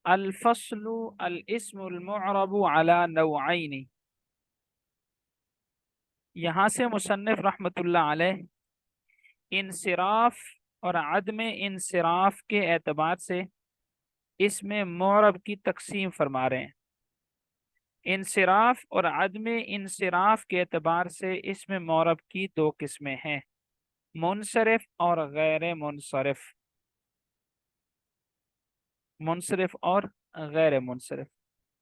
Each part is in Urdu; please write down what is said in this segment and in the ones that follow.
الفصل الاسم المعرب على نوعین، یہاں سے مصنف رحمۃ اللہ علیہ انصراف اور عدم انصراف کے اعتبار سے اسم معرب کی تقسیم فرما رہے ہیں۔ انصراف اور عدم انصراف کے اعتبار سے اسم معرب کی دو قسمیں ہیں، منصرف اور غیر منصرف۔ منصرف اور غیر منصرف۔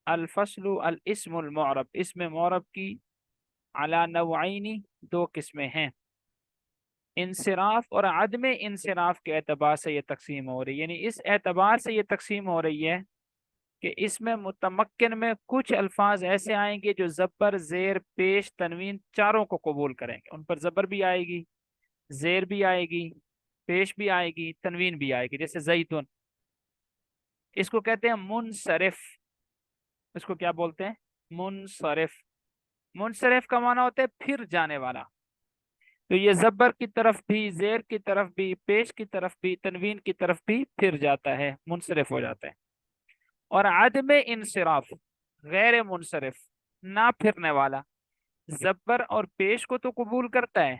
الفصل الاسم المعرب، اسم معرب کی علی نوعین دو قسمیں ہیں، انصراف اور عدم انصراف کے اعتبار سے یہ تقسیم ہو رہی ہے، یعنی اس اعتبار سے یہ تقسیم ہو رہی ہے کہ اس میں متمکن میں کچھ الفاظ ایسے آئیں گے جو زبر، زیر، پیش، تنوین چاروں کو قبول کریں گے۔ ان پر زبر بھی آئے گی، زیر بھی آئے گی، پیش بھی آئے گی، تنوین بھی آئے گی، جیسے زیتون۔ اس کو کہتے ہیں منصرف۔ اس کو کیا بولتے ہیں؟ منصرف۔ منصرف کا معنی ہوتا ہے پھر جانے والا، تو یہ زبر کی طرف بھی، زیر کی طرف بھی، پیش کی طرف بھی، تنوین کی طرف بھی پھر جاتا ہے، منصرف ہو جاتا ہے۔ اور عدم انصراف، غیر منصرف، نہ پھرنے والا، زبر اور پیش کو تو قبول کرتا ہے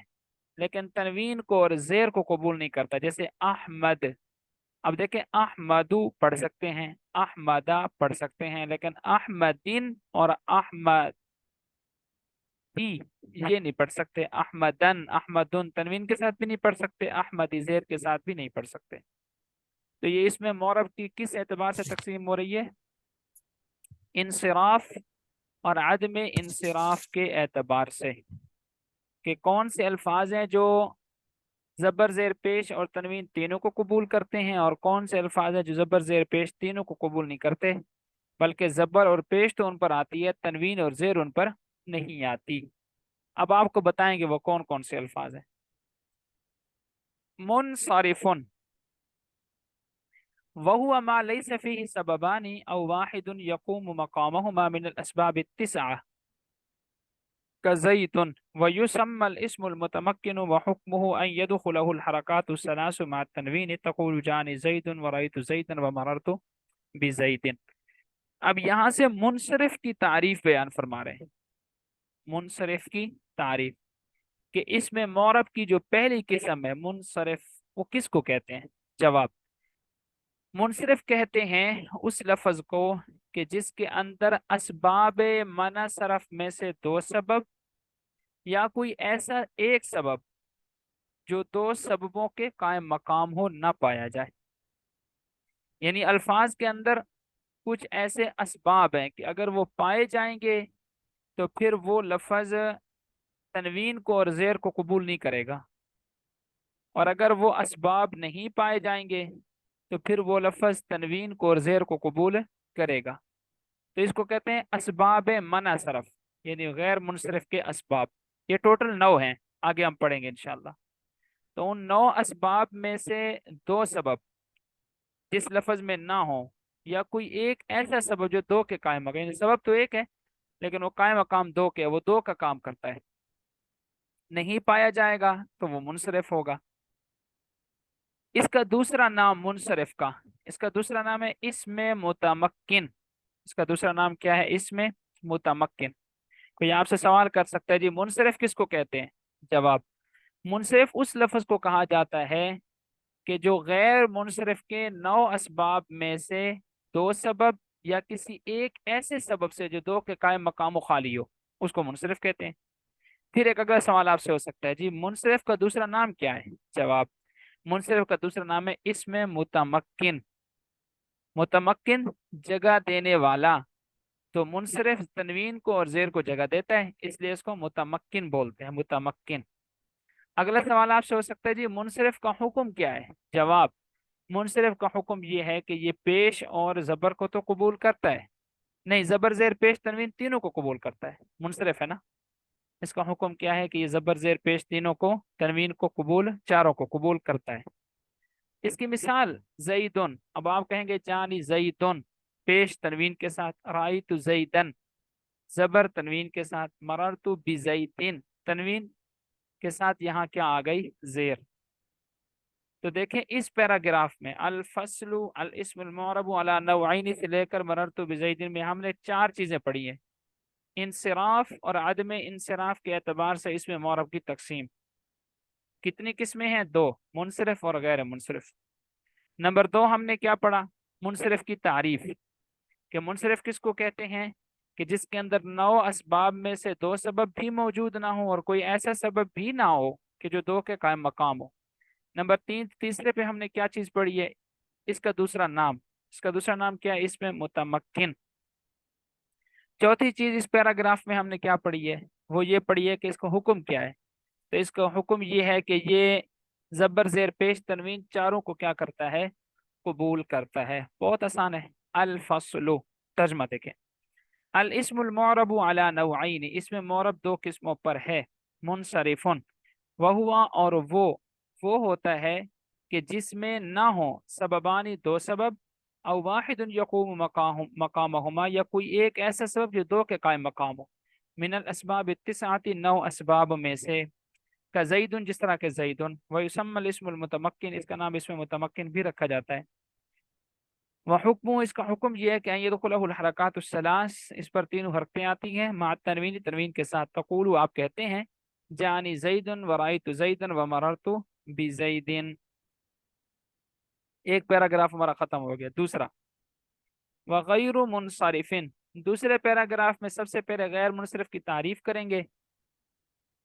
لیکن تنوین کو اور زیر کو قبول نہیں کرتا، جیسے احمد۔ اب دیکھیں، احمدو پڑھ سکتے ہیں، احمدہ پڑھ سکتے ہیں، لیکن احمدین اور احمد یہ نہیں پڑھ سکتے، احمدن، احمدن تنوین کے ساتھ بھی نہیں پڑھ سکتے، احمدی زیر کے ساتھ بھی نہیں پڑھ سکتے۔ تو یہ اس میں معرب کی کس اعتبار سے تقسیم ہو رہی ہے؟ انصراف اور عدم انصراف کے اعتبار سے، کہ کون سے الفاظ ہیں جو زبر، زیر، پیش اور تنوین تینوں کو قبول کرتے ہیں، اور کون سے الفاظ ہیں جو زبر، زیر، پیش تینوں کو قبول نہیں کرتے، بلکہ زبر اور پیش تو ان پر آتی ہے، تنوین اور زیر ان پر نہیں آتی۔ اب آپ کو بتائیں گے وہ کون کون سے الفاظ ہیں۔ منصرف وهو ما ليس فيه سببان او واحد يقوم مقامهما من الاسباب التسعه كزيد، ويسمى الاسم المتمكن وحكمه ان يدخله الحركات الثلاث مع التنوين، تقول جاني زيد ورأيت زيدا ومررت بزيد۔ اب یہاں سے منصرف کی تعریف بیان فرما رہے ہیں، منصرف کی تعریف، کہ اس میں معرب کی جو پہلی قسم ہے منصرف، وہ کس کو کہتے ہیں؟ جواب، منصرف کہتے ہیں اس لفظ کو کہ جس کے اندر اسباب منع صرف میں سے دو سبب یا کوئی ایسا ایک سبب جو دو سببوں کے قائم مقام ہو نہ پایا جائے۔ یعنی الفاظ کے اندر کچھ ایسے اسباب ہیں کہ اگر وہ پائے جائیں گے تو پھر وہ لفظ تنوین کو اور زیر کو قبول نہیں کرے گا، اور اگر وہ اسباب نہیں پائے جائیں گے تو پھر وہ لفظ تنوین کو اور زیر کو قبول کرے گا۔ تو اس کو کہتے ہیں اسباب منع صرف، یعنی غیر منصرف کے اسباب۔ یہ ٹوٹل 9 ہیں، آگے ہم پڑھیں گے انشاءاللہ۔ تو ان 9 اسباب میں سے دو سبب جس لفظ میں نہ ہو، یا کوئی ایک ایسا سبب جو دو کے قائم مقام، یعنی سبب تو ایک ہے لیکن وہ قائم مقام دو کے، وہ دو کا کام کرتا ہے، نہیں پایا جائے گا تو وہ منصرف ہوگا۔ اس کا دوسرا نام منصرف کا، اس کا دوسرا نام ہے اسم متمکن۔ اس کا دوسرا نام کیا ہے؟ اسم متمکن۔ کوئی آپ سے سوال کر سکتا ہے جی منصرف کس کو کہتے ہیں؟ جواب، منصرف اس لفظ کو کہا جاتا ہے کہ جو غیر منصرف کے 9 اسباب میں سے دو سبب یا کسی ایک ایسے سبب سے جو دو کے قائم مقام و خالی ہو، اس کو منصرف کہتے ہیں۔ پھر ایک اگلا سوال آپ سے ہو سکتا ہے جی منصرف کا دوسرا نام کیا ہے؟ جواب، منصرف کا دوسرا نام ہے اسم متمکن۔ متمکن جگہ دینے والا، تو منصرف تنوین کو اور زیر کو جگہ دیتا ہے، اس لیے اس کو متمکن بولتے ہیں، متمکن۔ اگلا سوال آپ سے ہو سکتا ہے جی منصرف کا حکم کیا ہے؟ جواب، منصرف کا حکم یہ ہے کہ یہ پیش اور زبر کو تو قبول کرتا ہے، نہیں، زبر، زیر، پیش، تنوین تینوں کو قبول کرتا ہے، منصرف ہے نا۔ اس کا حکم کیا ہے کہ یہ زبر، زیر، پیش تینوں کو، تنوین کو قبول، چاروں کو قبول کرتا ہے۔ اس کی مثال زیدن، اب آپ کہیں گے جانی زیدن، پیش تنوین کے ساتھ، رائت زیدن زبر تنوین کے ساتھ، مررت بزیدن تنوین کے ساتھ، یہاں کیا آ گئی؟ زیر۔ تو دیکھیں اس پیراگراف میں الفصل الاسم المعرب علی نوعین سے لے کر مررت بزید میں ہم نے 4 چیزیں پڑھی ہیں۔ انصراف اور عدم انصراف کے اعتبار سے اسم معرب کی تقسیم کتنی قسمیں ہیں؟ 2، منصرف اور غیر منصرف۔ نمبر 2 ہم نے کیا پڑھا؟ منصرف کی تعریف، کہ منصرف کس کو کہتے ہیں؟ کہ جس کے اندر 9 اسباب میں سے 2 سبب بھی موجود نہ ہو اور کوئی ایسا سبب بھی نہ ہو کہ جو 2 کے قائم مقام ہو۔ نمبر 3 تیسرے پہ ہم نے کیا چیز پڑھی ہے؟ اس کا دوسرا نام، اس کا دوسرا نام کیا ہے؟ اس میں متمکن۔ چوتھی چیز اس پیراگراف میں ہم نے کیا پڑھی ہے؟ وہ یہ پڑھی ہے کہ اس کا حکم کیا ہے۔ تو اس کا حکم یہ ہے کہ یہ زبر زیر پیش تنوین چاروں کو کیا کرتا ہے؟ قبول کرتا ہے۔ بہت آسان ہے۔ الفصل، ترجمہ دیکھیں، الاسم المعرب علی نوعین، اس میں معرب 2 قسموں پر ہے۔ منصرف وہوا، اور وہ ہوتا ہے کہ جس میں نہ ہو سببانی 2 سبب، او واحد یقوم مقامہما، یا کوئی ایک ایسا سبب جو 2 کے قائم مقام ہو۔ من الاسباب التسعۃ، 9 اسباب میں سے، کا زیدن، جس طرح کے زیدن، ویسمى الاسم المتمکن، اس کا نام اسم متمکن بھی رکھا جاتا ہے۔ وحکم، اس کا حکم یہ ہے کہ ان يدخلہ الحرکات الثلاث، اس پر 3 حرکتیں آتی ہیں، مع التنوین، تنوین کے ساتھ۔ تقول، آپ کہتے ہیں، جانی زیدن ورأیت زیدن ومررت بزید۔ ایک پیراگراف ہمارا ختم ہو گیا۔ دوسرا، وغیر منصرف، دوسرے پیراگراف میں سب سے پہلے غیر منصرف کی تعریف کریں گے،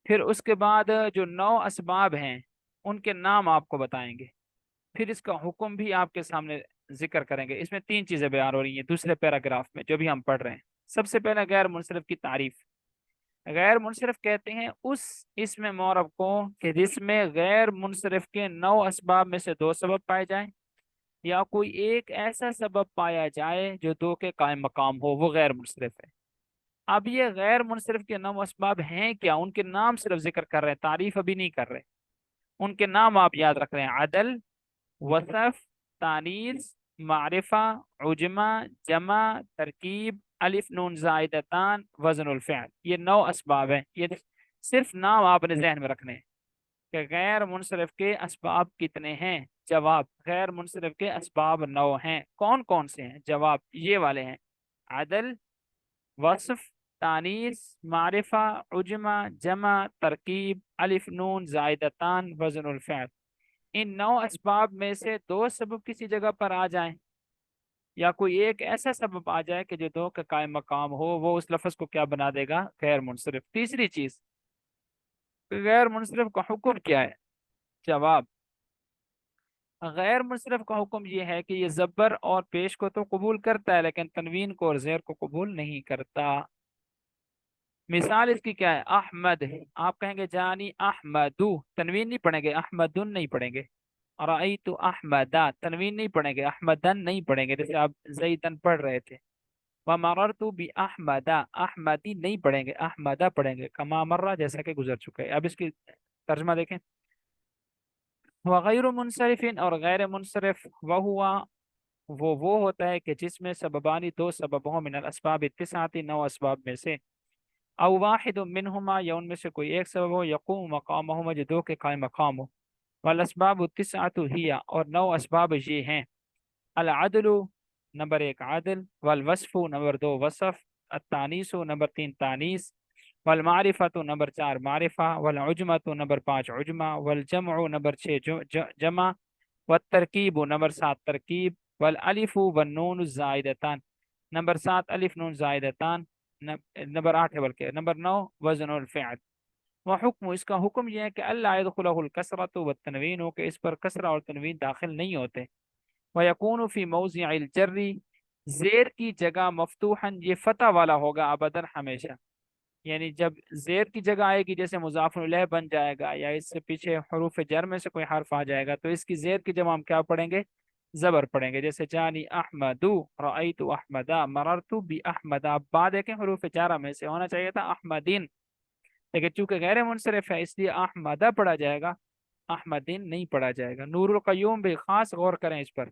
پھر اس کے بعد جو 9 اسباب ہیں ان کے نام آپ کو بتائیں گے، پھر اس کا حکم بھی آپ کے سامنے ذکر کریں گے۔ اس میں 3 چیزیں بیان ہو رہی ہیں دوسرے پیراگراف میں جو بھی ہم پڑھ رہے ہیں۔ سب سے پہلے غیر منصرف کی تعریف۔ غیر منصرف کہتے ہیں اس اسم معرب کو کہ جس میں غیر منصرف کے 9 اسباب میں سے 2 سبب پائے جائیں، یا کوئی ایک ایسا سبب پایا جائے جو 2 کے قائم مقام ہو، وہ غیر منصرف ہے۔ اب یہ غیر منصرف کے 9 اسباب ہیں کیا؟ ان کے نام صرف ذکر کر رہے ہیں، تعریف ابھی نہیں کر رہے۔ ان کے نام آپ یاد رکھ رہے ہیں: عدل، وصف، تانیث، معرفہ، عجمہ، جمع، ترکیب، الف نون زائدتان، وزن الفعل۔ یہ 9 اسباب ہیں، یہ صرف نام آپ نے ذہن میں رکھنے ہیں کہ غیر منصرف کے اسباب کتنے ہیں۔ جواب، غیر منصرف کے اسباب 9 ہیں۔ کون کون سے ہیں؟ جواب یہ والے ہیں: عدل، وصف، تانیث، معرفہ، عجمہ، جمع، ترکیب، الف نون زائدتان، وزن الفعل۔ ان 9 اسباب میں سے 2 سبب کسی جگہ پر آ جائیں، یا کوئی ایک ایسا سبب آ جائے کہ جو 2 کا قائم مقام ہو، وہ اس لفظ کو کیا بنا دے گا؟ غیر منصرف۔ تیسری چیز، غیر منصرف کا حکم کیا ہے؟ جواب، غیر منصرف کا حکم یہ ہے کہ یہ زبر اور پیش کو تو قبول کرتا ہے لیکن تنوین کو اور زیر کو قبول نہیں کرتا۔ مثال اس کی کیا ہے؟ احمد، آپ کہیں گے جانی احمدو، تنوین نہیں پڑھیں گے، احمدن نہیں پڑھیں گے۔ رأیت احمدا، تنوین نہیں پڑھیں گے، احمدن نہیں پڑھیں گے، جیسے آپ زیدن پڑھ رہے تھے۔ ومررت باحمدا، احمدی نہیں پڑھیں گے، احمدا پڑھیں گے، کما مرہ، جیسا کہ گزر چکا ہے۔ اب اس کی ترجمہ دیکھیں، وغیر منصرف، اور غیر منصرف، وہ ہوتا ہے کہ جس میں سببانی 2 سبب ہوں، من الاسباب التسعۃ، 9 اسباب میں سے، او واحد منہما، یا ان میں سے کوئی ایک سبب ہو، یقوم مقامہما، جو 2 کے قائم مقام ہو۔ والاسباب التسعۃ ہی، اور 9 اسباب یہ ہیں: العدل، نمبر 1 عدل، والوصف، نمبر 2 وصف، التانیث، نمبر 3 تانیث، والمعرفۃ، نمبر 4 معرفہ، والعجمۃ، نمبر 5 عجمہ، والجمع، نمبر 6 جمع، والترکیب، نمبر 7 ترکیب، والالف والنون الزائدتان، نمبر 7 الف نون زائدتان، نمبر 8 ہے بلکہ، نمبر 9 وزن الفعل۔ وحکم، اس کا حکم یہ ہے کہ اللہ يدخلہ الکسرۃ والتنوین، ہو کہ اس پر کسرہ اور تنوین داخل نہیں ہوتے۔ وَيَكُونُ فِي مَوْضِعِ الْجَرِّ، زیر کی جگہ مفتوحاً، یہ فتح والا ہوگا ابداً، ہمیشہ، یعنی جب زیر کی جگہ آئے گی جیسے مضاف الیہ بن جائے گا، یا اس سے پیچھے حروف جر میں سے کوئی حرف آ جائے گا، تو اس کی زیر کی جگہ ہم کیا پڑھیں گے؟ زبر پڑھیں گے، جیسے جانی احمدو، رأیت احمدا، مررت باحمدا۔ با دیکھیں حروف جارہ میں سے ہونا چاہیے تھا احمدین، لیکن چونکہ غیر منصرف ہے اس لیے احمدہ پڑھا جائے گا، احمدین نہیں پڑھا جائے گا۔ نور القیوم بھی، خاص غور کریں اس پر۔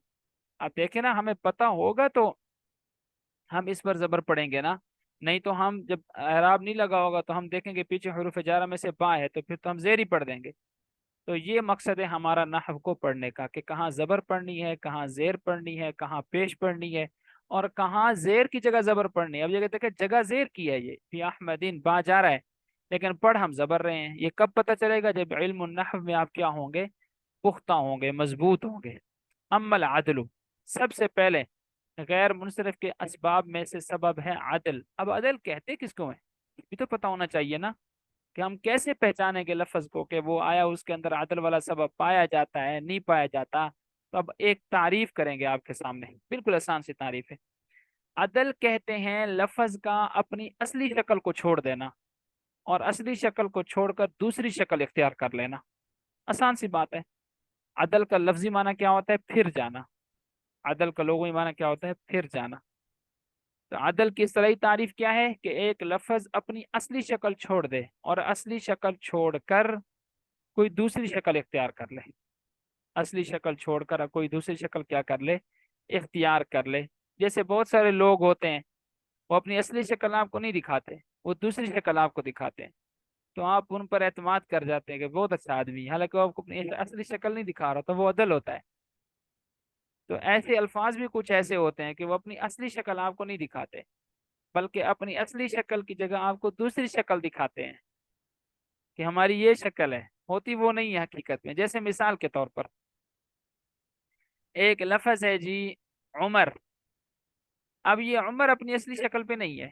اب دیکھیں نا، ہمیں پتہ ہوگا تو ہم اس پر زبر پڑھیں گے نا، نہیں تو ہم جب اعراب نہیں لگا ہوگا تو ہم دیکھیں گے پیچھے حروف جارہ میں سے با ہے تو پھر تو ہم زیر ہی پڑھ دیں گے۔ تو یہ مقصد ہے ہمارا نحو کو پڑھنے کا، کہ کہاں زبر پڑھنی ہے، کہاں زیر پڑھنی ہے، کہاں پیش پڑھنی ہے، اور کہاں زیر کی جگہ زبر پڑھنی ہے۔ اب یہ کہتے ہیں کہ جگہ زیر کی ہے، یہ فی احمدین با جا رہا ہے، لیکن پڑھ ہم زبر رہے ہیں۔ یہ کب پتہ چلے گا؟ جب علم النحو میں آپ کیا ہوں گے؟ پختہ ہوں گے، مضبوط ہوں گے۔ اما العدل، سب سے پہلے غیر منصرف کے اسباب میں سے سبب ہے عدل۔ اب عدل کہتے کس کو ہے؟ یہ تو پتہ ہونا چاہیے نا، کہ ہم کیسے پہچانیں گے لفظ کو، کہ وہ آیا اس کے اندر عدل والا سبب پایا جاتا ہے نہیں پایا جاتا؟ تو اب ایک تعریف کریں گے آپ کے سامنے، بالکل آسان سی تعریف ہے۔ عدل کہتے ہیں لفظ کا اپنی اصلی شکل کو چھوڑ دینا، اور اصلی شکل کو چھوڑ کر دوسری شکل اختیار کر لینا۔ آسان سی بات ہے۔ عدل کا لفظی معنی کیا ہوتا ہے؟ پھر جانا۔ عدل کا لغوی معنی کیا ہوتا ہے؟ پھر جانا۔ تو عدل کی اصطلاحی تعریف کیا ہے؟ کہ ایک لفظ اپنی اصلی شکل چھوڑ دے اور اصلی شکل چھوڑ کر کوئی دوسری شکل اختیار کر لے۔ اصلی شکل چھوڑ کر کوئی دوسری شکل کیا کر لے؟ اختیار کر لے۔ جیسے بہت سارے لوگ ہوتے ہیں، وہ اپنی اصلی شکل آپ کو نہیں دکھاتے، وہ دوسری شکل آپ کو دکھاتے ہیں، تو آپ ان پر اعتماد کر جاتے ہیں کہ بہت اچھا آدمی ہے، حالانکہ وہ آپ کو اپنی اصلی شکل نہیں دکھا رہا، تو وہ عدل ہوتا ہے۔ تو ایسے الفاظ بھی کچھ ایسے ہوتے ہیں کہ وہ اپنی اصلی شکل آپ کو نہیں دکھاتے، بلکہ اپنی اصلی شکل کی جگہ آپ کو دوسری شکل دکھاتے ہیں، کہ ہماری یہ شکل ہے، ہوتی وہ نہیں ہے حقیقت میں۔ جیسے مثال کے طور پر ایک لفظ ہے جی عمر، اب یہ عمر اپنی اصلی شکل پہ نہیں ہے،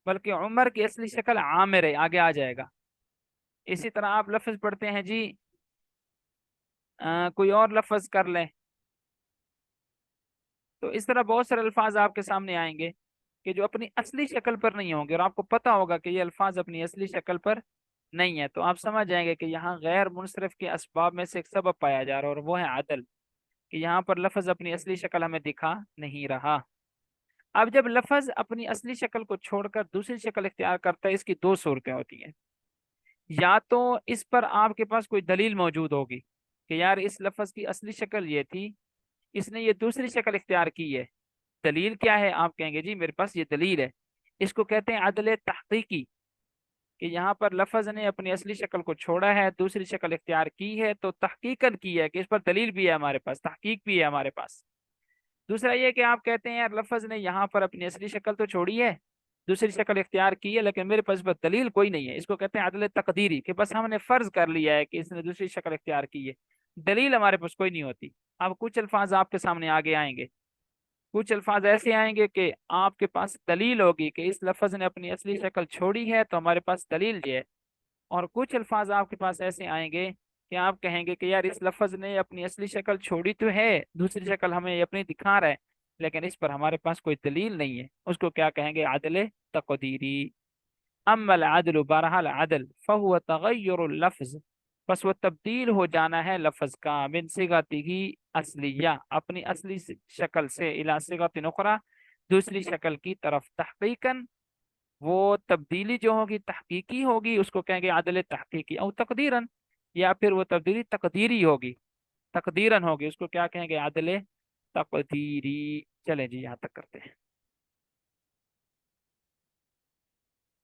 بلکہ عمر کی اصلی شکل عامر ہے، آگے آ جائے گا۔ اسی طرح آپ لفظ پڑھتے ہیں جی کوئی اور لفظ کر لیں، تو اس طرح بہت سارے الفاظ آپ کے سامنے آئیں گے کہ جو اپنی اصلی شکل پر نہیں ہوں گے، اور آپ کو پتہ ہوگا کہ یہ الفاظ اپنی اصلی شکل پر نہیں ہے، تو آپ سمجھ جائیں گے کہ یہاں غیر منصرف کے اسباب میں سے ایک سبب پایا جا رہا ہے، اور وہ ہے عدل، کہ یہاں پر لفظ اپنی اصلی شکل ہمیں دکھا نہیں رہا۔ اب جب لفظ اپنی اصلی شکل کو چھوڑ کر دوسری شکل اختیار کرتا ہے، اس کی دو صورتیں ہوتی ہیں۔ یا تو اس پر آپ کے پاس کوئی دلیل موجود ہوگی کہ یار اس لفظ کی اصلی شکل یہ تھی، اس نے یہ دوسری شکل اختیار کی ہے۔ دلیل کیا ہے؟ آپ کہیں گے جی میرے پاس یہ دلیل ہے، اس کو کہتے ہیں عدل تحقیقی، کہ یہاں پر لفظ نے اپنی اصلی شکل کو چھوڑا ہے، دوسری شکل اختیار کی ہے، تو تحقیقاً کی ہے، کہ اس پر دلیل بھی ہے ہمارے پاس، تحقیق بھی ہے ہمارے پاس۔ دوسرا یہ کہ آپ کہتے ہیں یار لفظ نے یہاں پر اپنی اصلی شکل تو چھوڑی ہے، دوسری شکل اختیار کی ہے، لیکن میرے پاس بس دلیل کوئی نہیں ہے۔ اس کو کہتے ہیں عدل تقدیری، کہ بس ہم نے فرض کر لیا ہے کہ اس نے دوسری شکل اختیار کی ہے، دلیل ہمارے پاس کوئی نہیں ہوتی۔ اب کچھ الفاظ آپ کے سامنے آگے آئیں گے، کچھ الفاظ ایسے آئیں گے کہ آپ کے پاس دلیل ہوگی کہ اس لفظ نے اپنی اصلی شکل چھوڑی ہے، تو ہمارے پاس دلیل یہ ہے۔ اور کچھ الفاظ آپ کے پاس ایسے آئیں گے کہ آپ کہیں گے کہ یار اس لفظ نے اپنی اصلی شکل چھوڑی تو ہے، دوسری شکل ہمیں اپنی دکھا رہا ہے، لیکن اس پر ہمارے پاس کوئی دلیل نہیں ہے، اس کو کیا کہیں گے؟ عدل تقدیری۔ اما العدل، بہرحال عدل، فهو تغیر اللفظ، بس وہ تبدیل ہو جانا ہے لفظ کا، من صیغتہ اصلیہ، اپنی اصلی شکل سے، الی صیغۃ اخری، دوسری شکل کی طرف، تحقیقاً، وہ تبدیلی جو ہوگی تحقیقی ہوگی، اس کو کہیں گے عدل تحقیقی، او تقدیرن، یا پھر وہ تبدیلی تقدیری ہوگی، تقدیرن ہوگی، اس کو کیا کہیں گے؟ عدل تقدیری۔ چلیں جی یہاں تک کرتے ہیں۔